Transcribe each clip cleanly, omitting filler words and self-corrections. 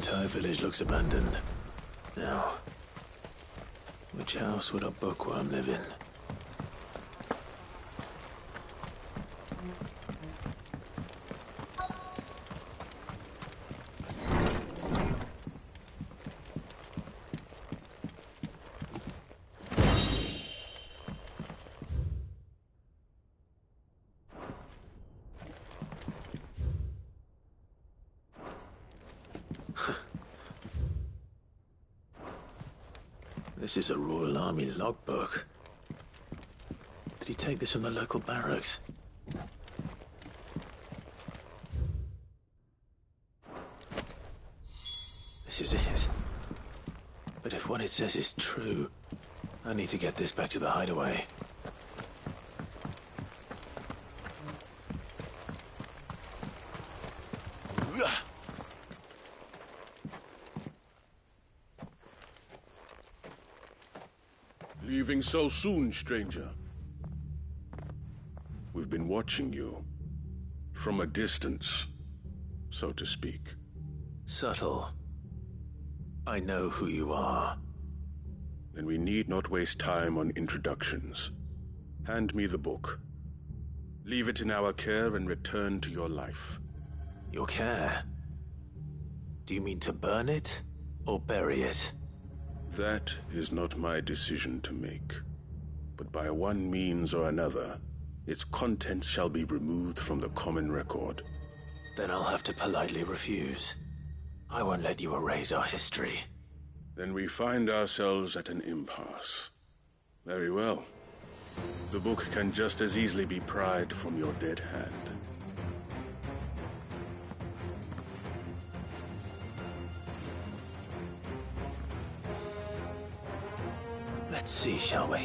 entire village looks abandoned. Now, which house would a bookworm live in? This is a Royal Army logbook. Did he take this from the local barracks? This is it. But if what it says is true, I need to get this back to the hideaway. Leaving so soon, stranger? We've been watching you. From a distance, so to speak. Subtle. I know who you are. Then we need not waste time on introductions. Hand me the book. Leave it in our care and return to your life. Your care? Do you mean to burn it or bury it? That is not my decision to make. But by one means or another, its contents shall be removed from the common record. Then I'll have to politely refuse. I won't let you erase our history. Then we find ourselves at an impasse. Very well. The book can just as easily be pried from your dead hand. Let's see, shall we?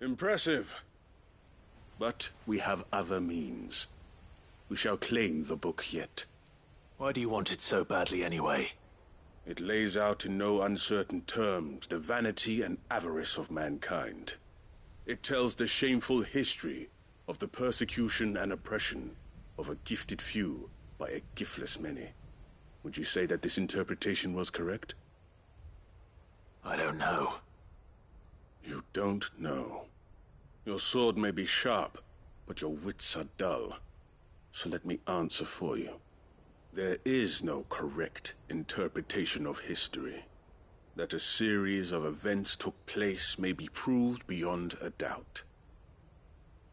Impressive. But we have other means. We shall claim the book yet. Why do you want it so badly anyway? It lays out in no uncertain terms the vanity and avarice of mankind. It tells the shameful history of the persecution and oppression of a gifted few by a giftless many. Would you say that this interpretation was correct? I don't know. You don't know. Your sword may be sharp, but your wits are dull. So let me answer for you. There is no correct interpretation of history. That a series of events took place may be proved beyond a doubt.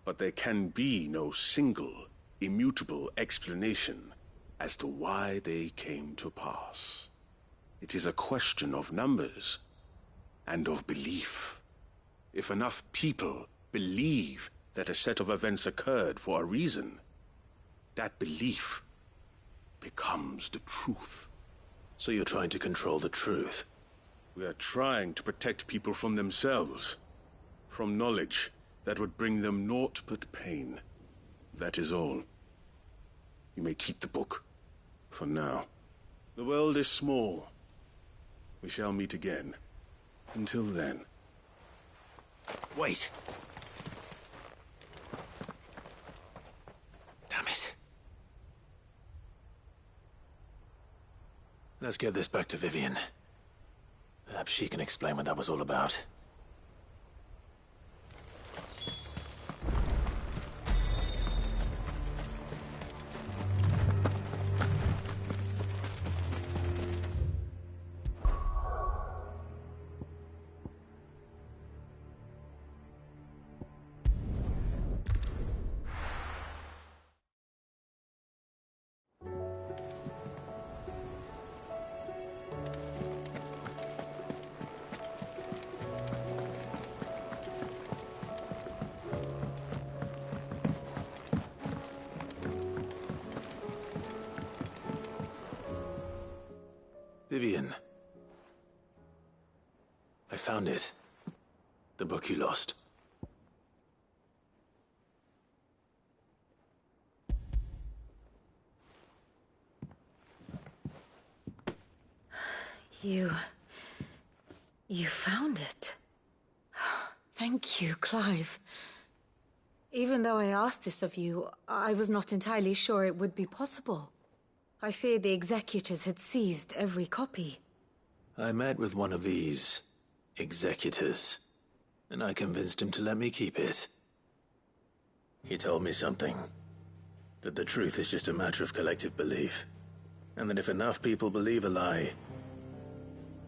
But there can be no single, immutable explanation as to why they came to pass. It is a question of numbers and of belief. If enough people believe that a set of events occurred for a reason, that belief becomes the truth. So you're trying to control the truth? We are trying to protect people from themselves, from knowledge that would bring them naught but pain. That is all. You may keep the book, for now. The world is small. We shall meet again. Until then. Wait! Damn it. Let's get this back to Vivian. Perhaps she can explain what that was all about. Vivian. I found it. The book you lost. You found it. Thank you, Clive. Even though I asked this of you, I was not entirely sure it would be possible. I feared the executors had seized every copy. I met with one of these executors, and I convinced him to let me keep it. He told me something. That the truth is just a matter of collective belief. And that if enough people believe a lie,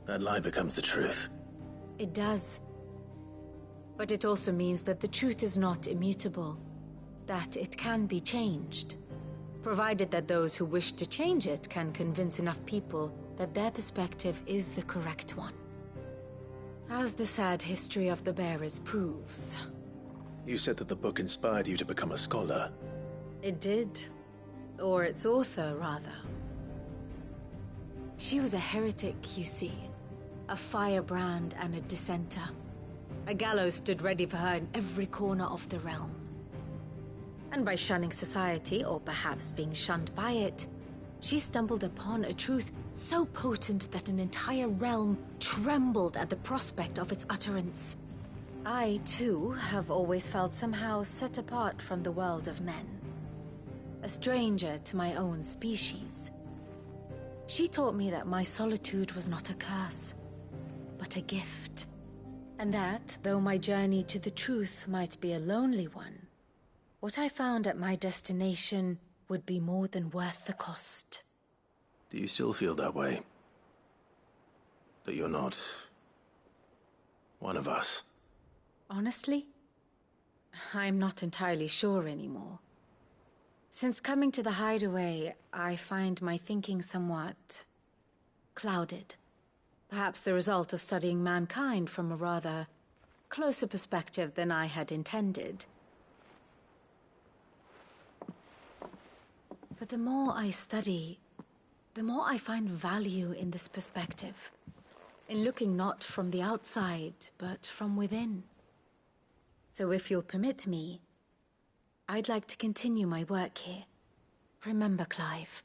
that lie becomes the truth. It does. But it also means that the truth is not immutable. That it can be changed. Provided that those who wish to change it can convince enough people that their perspective is the correct one. As the sad history of the Bearers proves. You said that the book inspired you to become a scholar. It did. Or its author, rather. She was a heretic, you see. A firebrand and a dissenter. A gallows stood ready for her in every corner of the realm. And by shunning society, or perhaps being shunned by it, she stumbled upon a truth so potent that an entire realm trembled at the prospect of its utterance. I, too, have always felt somehow set apart from the world of men. A stranger to my own species. She taught me that my solitude was not a curse, but a gift. And that, though my journey to the truth might be a lonely one, what I found at my destination would be more than worth the cost. Do you still feel that way? That you're not one of us? Honestly, I'm not entirely sure anymore. Since coming to the Hideaway, I find my thinking somewhat clouded. Perhaps the result of studying mankind from a rather closer perspective than I had intended. But the more I study, the more I find value in this perspective. In looking not from the outside, but from within. So if you'll permit me, I'd like to continue my work here. Remember, Clive,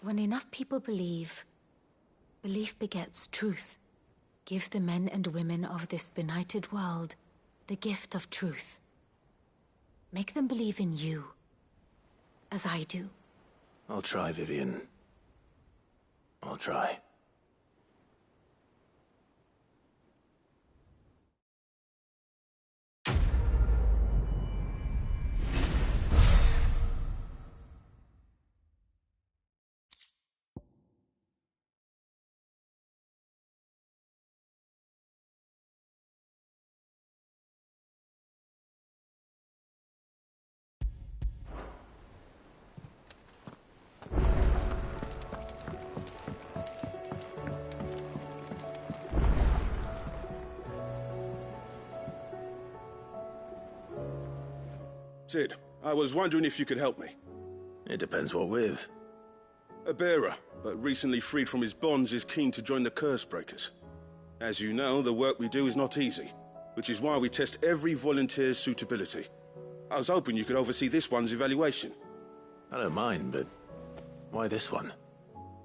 when enough people believe, belief begets truth. Give the men and women of this benighted world the gift of truth. Make them believe in you, as I do. I'll try, Vivian. I'll try. Sid, I was wondering if you could help me. It depends what with. A bearer, but recently freed from his bonds, is keen to join the Cursebreakers. As you know, the work we do is not easy, which is why we test every volunteer's suitability. I was hoping you could oversee this one's evaluation. I don't mind, but why this one?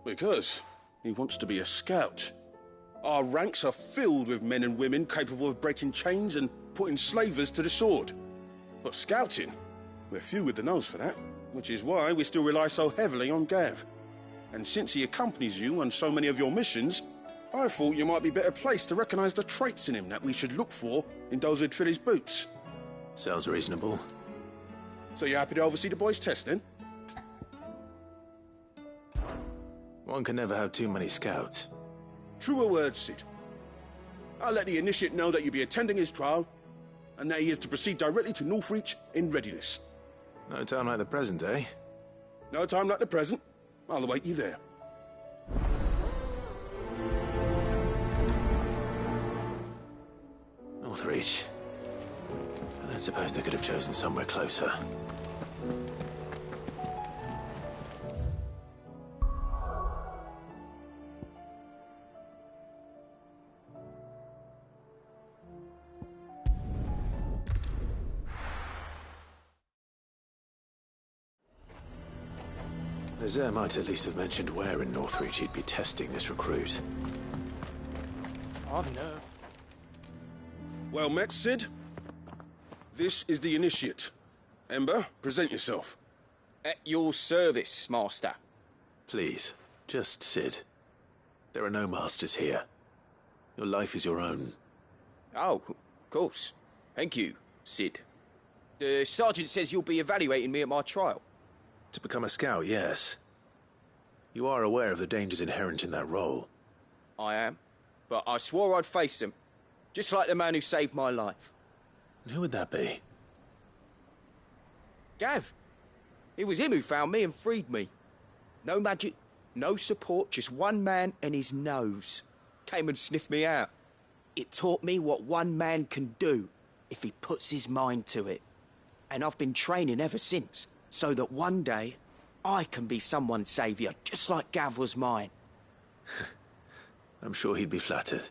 Because he wants to be a scout. Our ranks are filled with men and women capable of breaking chains and putting slavers to the sword. But scouting, we're few with the nose for that, which is why we still rely so heavily on Gav. And since he accompanies you on so many of your missions, I thought you might be better placed to recognize the traits in him that we should look for in those who'd fill his boots. Sounds reasonable. So you're happy to oversee the boys' test, then? One can never have too many scouts. Truer words, Sid. I'll let the initiate know that you'll be attending his trial, and that he is to proceed directly to Northreach in readiness. No time like the present, eh? No time like the present. I'll await you there. Northreach. I don't suppose they could have chosen somewhere closer. Lae'zel might at least have mentioned where in Northreach he'd be testing this recruit. Oh no. Well met, Sid. This is the initiate. Ember, present yourself. At your service, Master. Please, just Sid. There are no masters here. Your life is your own. Oh, of course. Thank you, Sid. The sergeant says you'll be evaluating me at my trial. To become a scout, yes. You are aware of the dangers inherent in that role. I am. But I swore I'd face them. Just like the man who saved my life. And who would that be? Gav. It was him who found me and freed me. No magic, no support, just one man and his nose. Came and sniffed me out. It taught me what one man can do if he puts his mind to it. And I've been training ever since, so that one day I can be someone's saviour, just like Gav was mine. I'm sure he'd be flattered.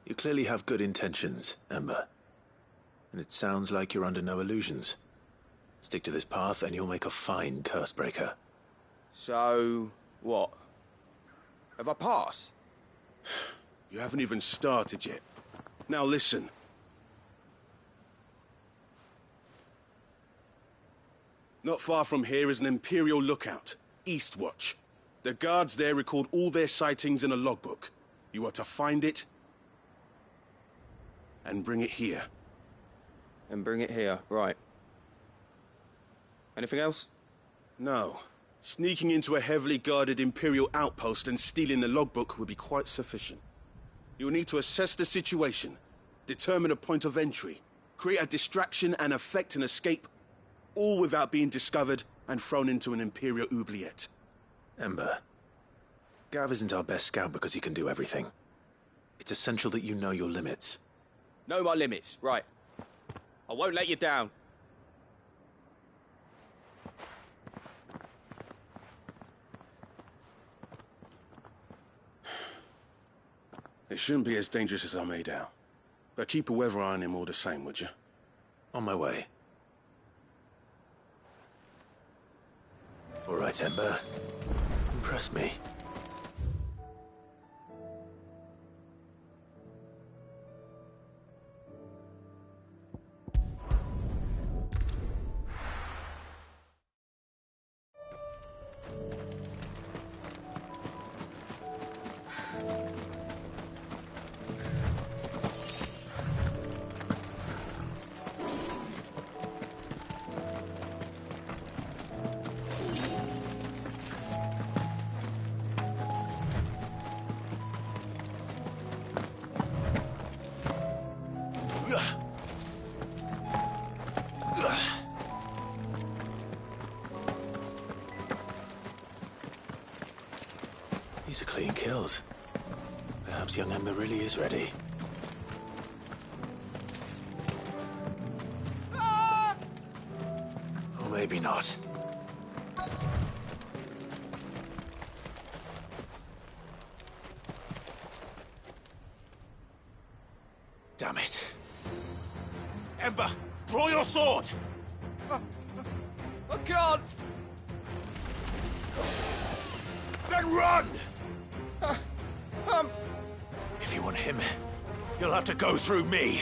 You clearly have good intentions, Ember. And it sounds like you're under no illusions. Stick to this path and you'll make a fine Cursebreaker. So, what? Have I passed? You haven't even started yet. Now listen. Not far from here is an Imperial lookout, Eastwatch. The guards there record all their sightings in a logbook. You are to find it and bring it here. And bring it here, right. Anything else? No. Sneaking into a heavily guarded Imperial outpost and stealing the logbook would be quite sufficient. You'll need to assess the situation, determine a point of entry, create a distraction and effect an escape, all without being discovered and thrown into an Imperial oubliette. Ember, Gav isn't our best scout because he can do everything. It's essential that you know your limits. Know my limits, right. I won't let you down. It shouldn't be as dangerous as I made out. But keep a weather eye on him all the same, would you? On my way. All right, Ember. Impress me. These are clean kills. Perhaps young Ember really is ready. maybe not. Damn it. Ember, draw your sword! I can't! Then run! If you want him, you'll have to go through me.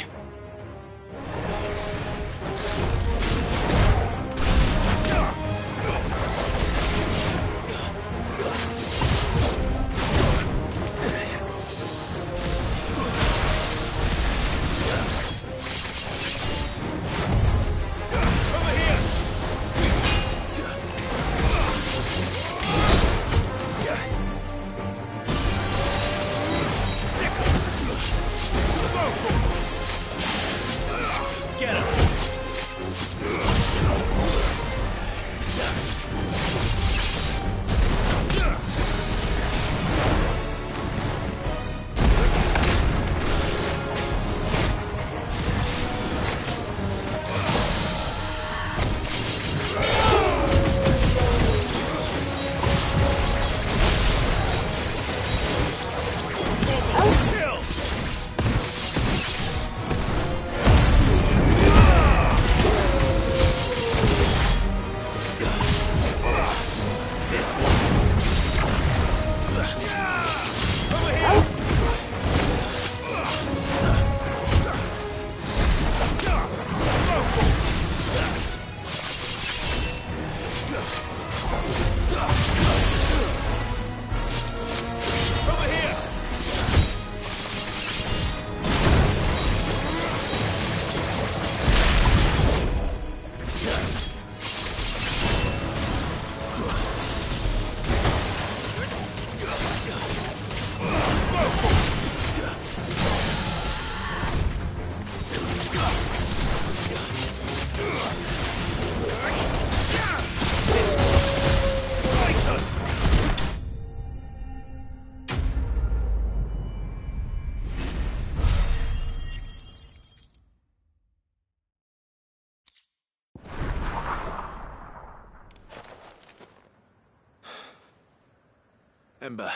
Ember,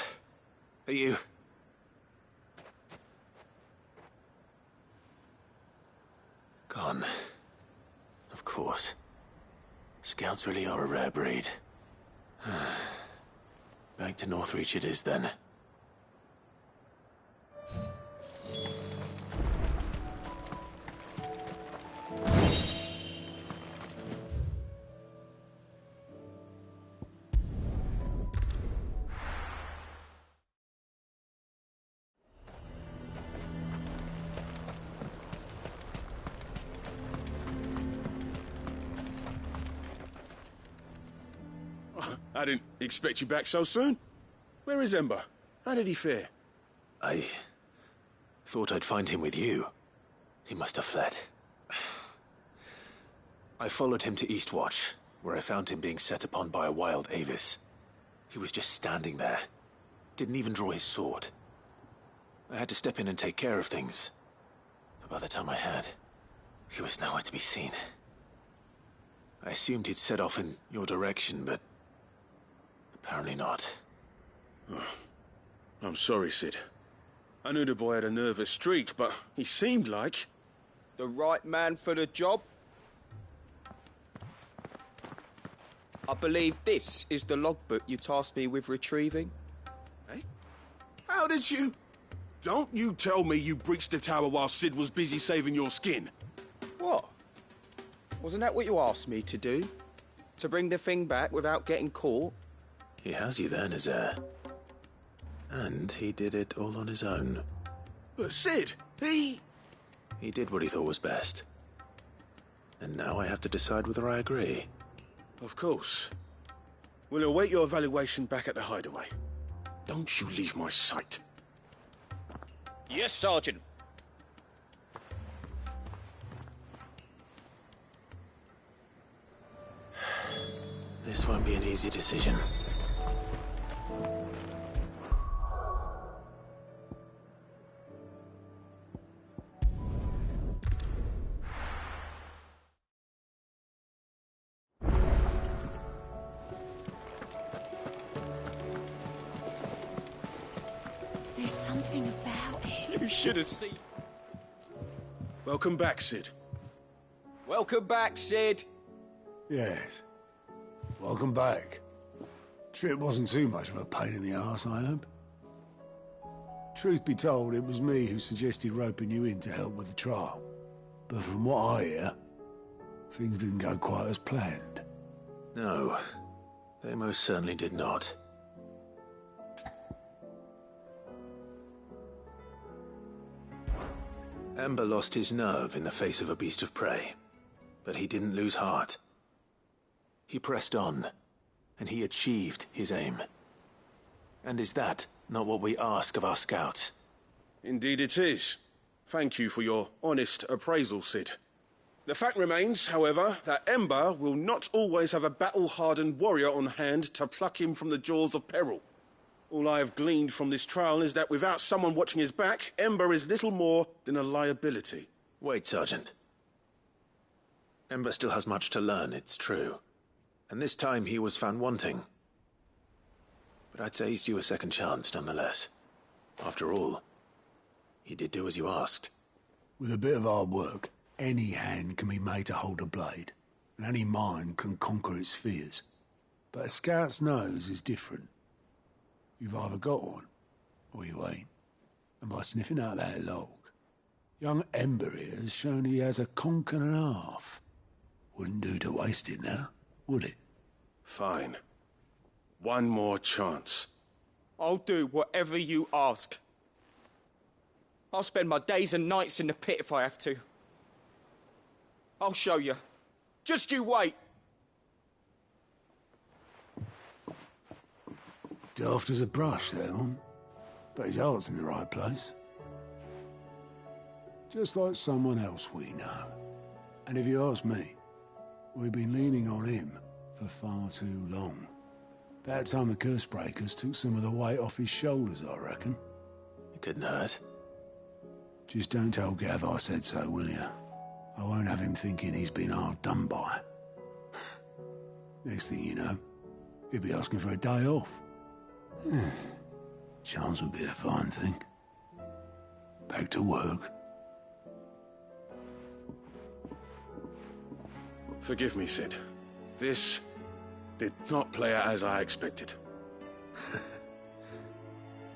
are you... Gone. Of course. Scouts really are a rare breed. Back to Northreach it is, then. I didn't expect you back so soon. Where is Ember? How did he fare? I thought I'd find him with you. He must have fled. I followed him to Eastwatch, where I found him being set upon by a wild Avis. He was just standing there. Didn't even draw his sword. I had to step in and take care of things. But by the time I had, he was nowhere to be seen. I assumed he'd set off in your direction, but apparently not. Oh, I'm sorry, Sid. I knew the boy had a nervous streak, but he seemed like... The right man for the job? I believe this is the logbook you tasked me with retrieving. Eh? How did you... Don't you tell me you breached the tower while Sid was busy saving your skin. What? Wasn't that what you asked me to do? To bring the thing back without getting caught? He has you there, Nazaire. And he did it all on his own. But Sid, he did what he thought was best. And now I have to decide whether I agree. Of course. We'll await your evaluation back at the hideaway. Don't you leave my sight. Yes, Sergeant. This won't be an easy decision. There's something about it. You should have seen. Welcome back, Cid. Welcome back, Cid. Yes. Welcome back. Trip wasn't too much of a pain in the arse, I hope. Truth be told, it was me who suggested roping you in to help with the trial. But from what I hear, things didn't go quite as planned. No, they most certainly did not. Ember lost his nerve in the face of a beast of prey, but he didn't lose heart. He pressed on, and he achieved his aim. And is that not what we ask of our scouts? Indeed it is. Thank you for your honest appraisal, Cid. The fact remains, however, that Ember will not always have a battle-hardened warrior on hand to pluck him from the jaws of peril. All I have gleaned from this trial is that without someone watching his back, Ember is little more than a liability. Wait, Sergeant. Ember still has much to learn, it's true. And this time he was found wanting. But I'd say he's due a second chance, nonetheless. After all, he did do as you asked. With a bit of hard work, any hand can be made to hold a blade, and any mind can conquer its fears. But a scout's nose is different. You've either got one, or you ain't. And by sniffing out that log, young Ember here has shown he has a conch and a half. Wouldn't do to waste it now, would it? Fine. One more chance. I'll do whatever you ask. I'll spend my days and nights in the pit if I have to. I'll show you. Just you wait. Daft as a brush, that one. But his heart's in the right place. Just like someone else we know. And if you ask me, we've been leaning on him for far too long. About time the curse breakers took some of the weight off his shoulders, I reckon. It couldn't hurt. Just don't tell Gav I said so, will you? I won't have him thinking he's been hard done by. Next thing you know, he'll be asking for a day off. Chance would be a fine thing. Back to work. Forgive me, Cid. This did not play out as I expected.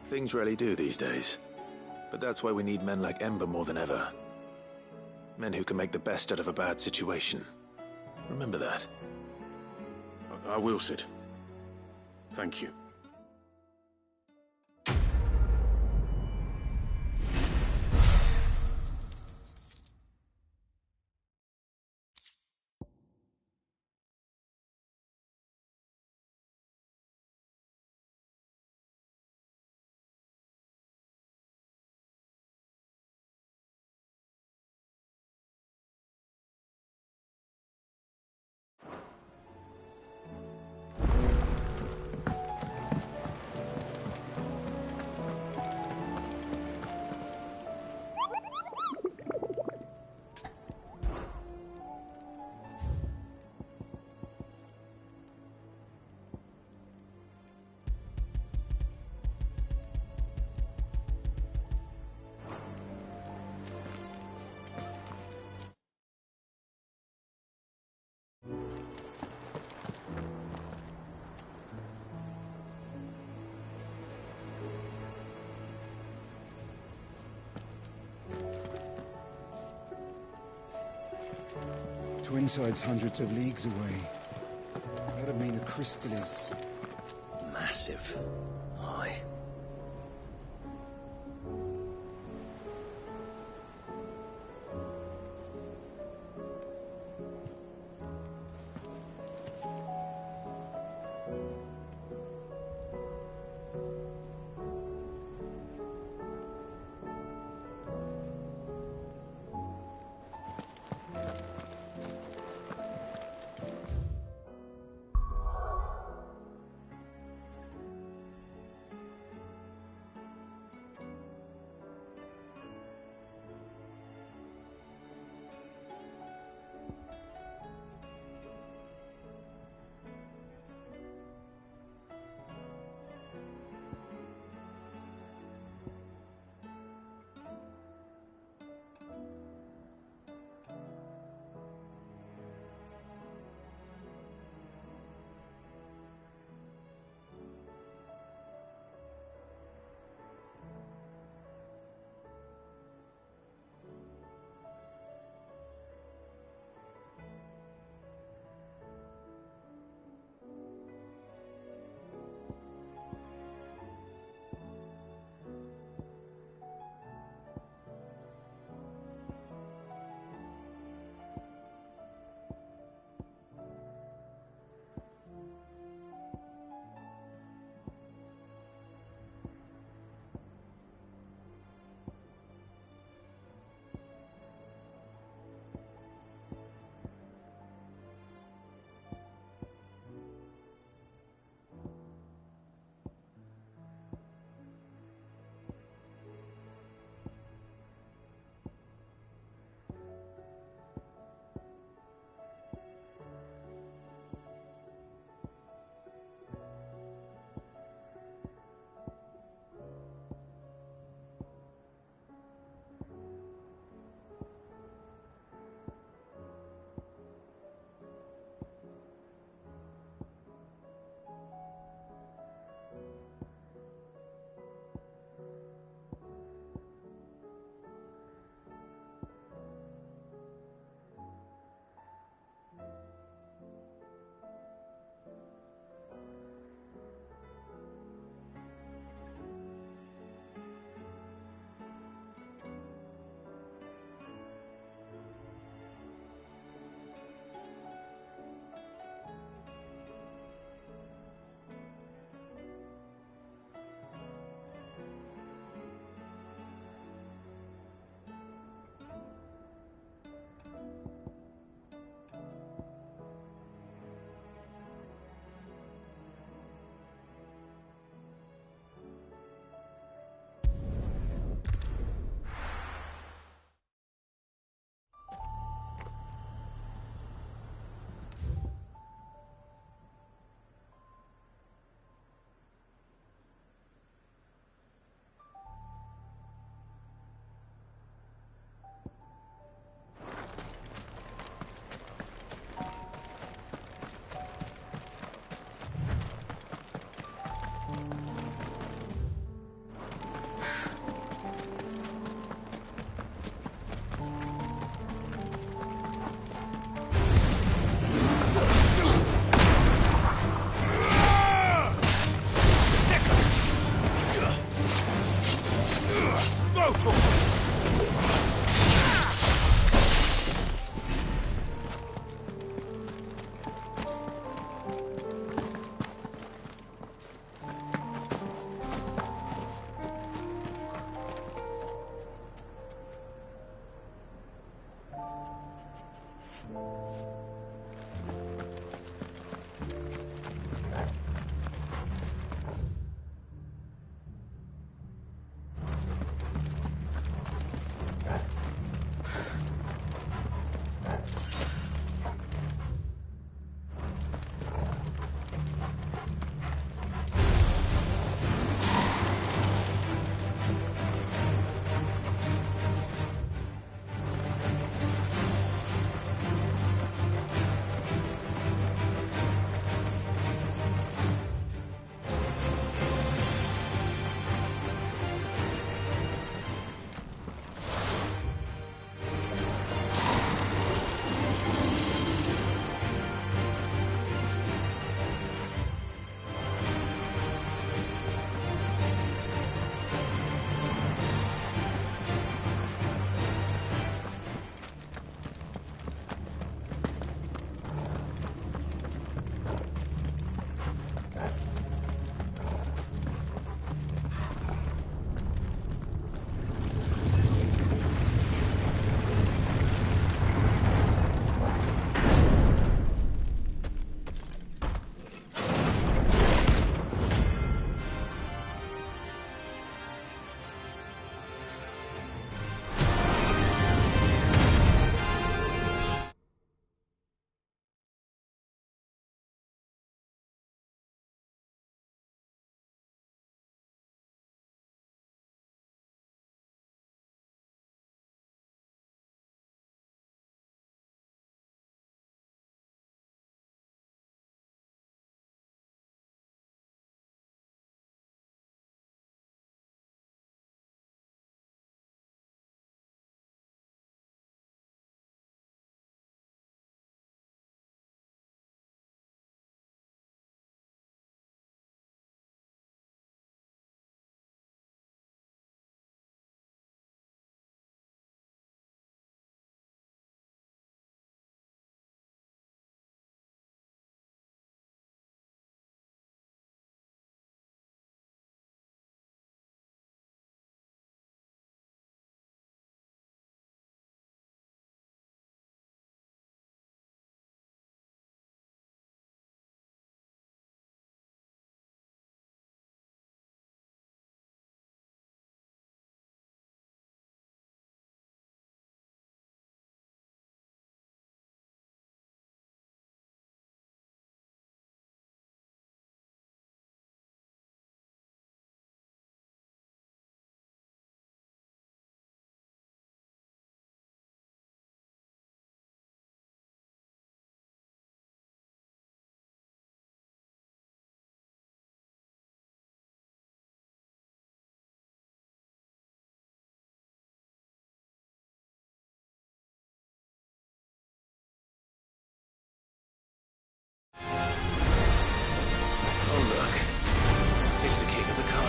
Things really do these days. But that's why we need men like Ember more than ever. Men who can make the best out of a bad situation. Remember that. I will, Cid. Thank you. Twinside's hundreds of leagues away. That'd mean the crystal is... Massive. Aye.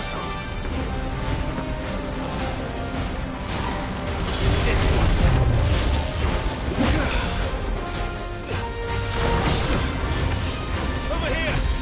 castle. Over here!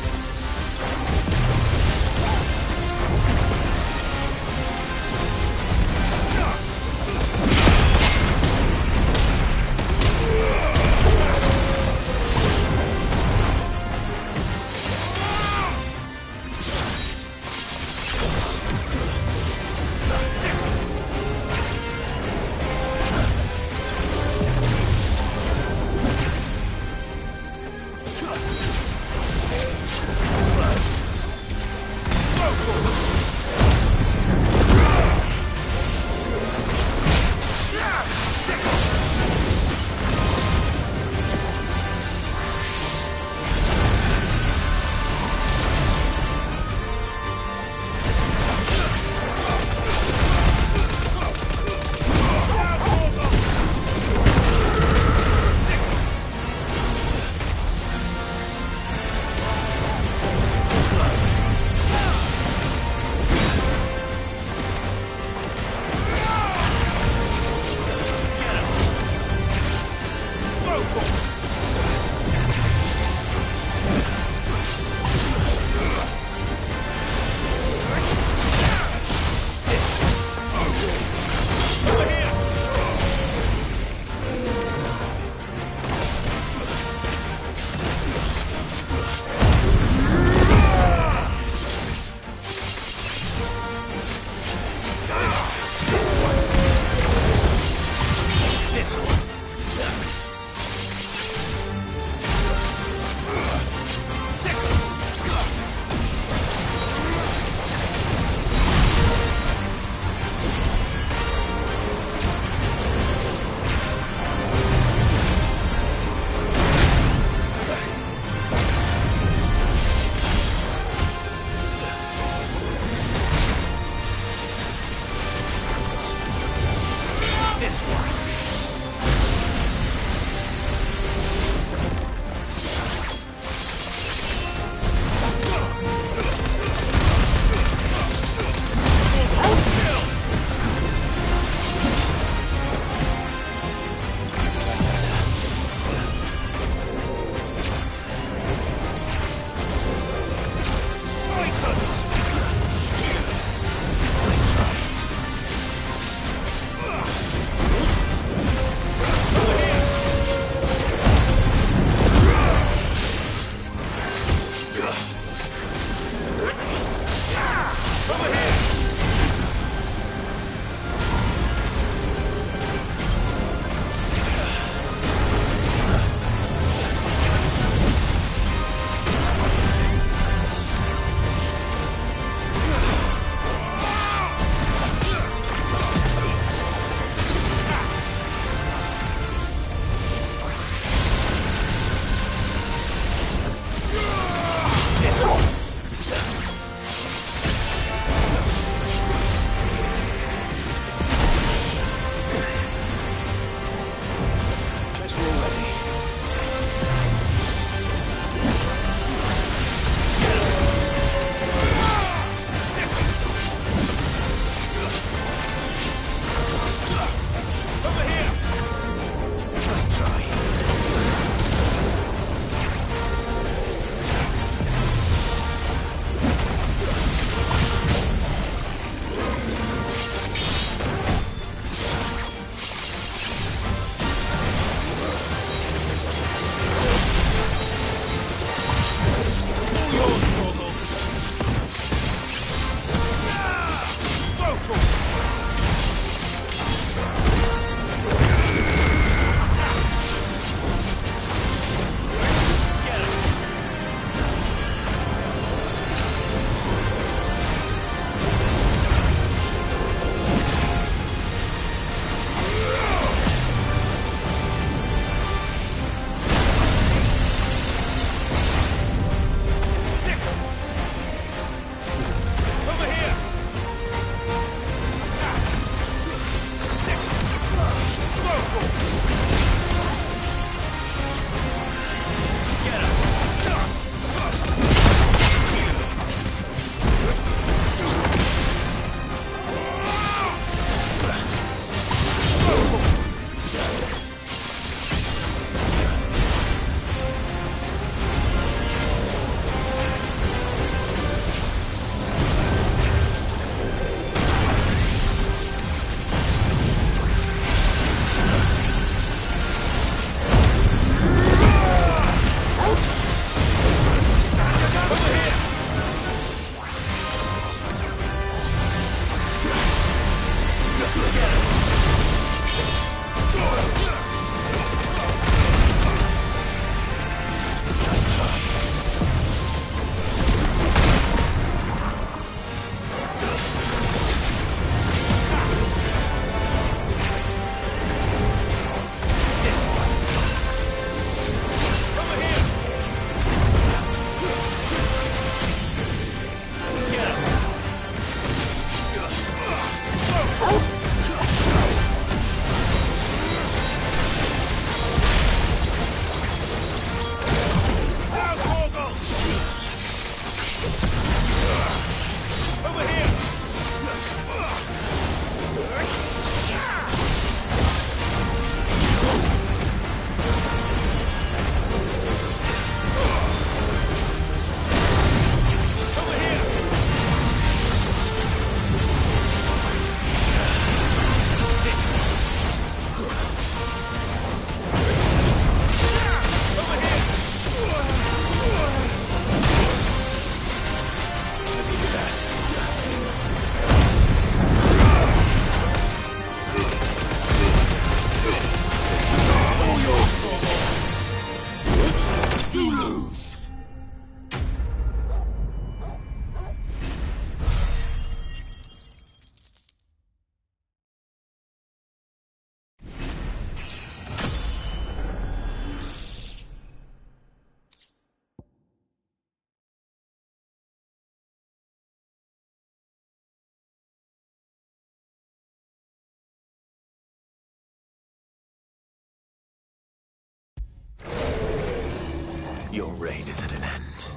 Your reign is at an end.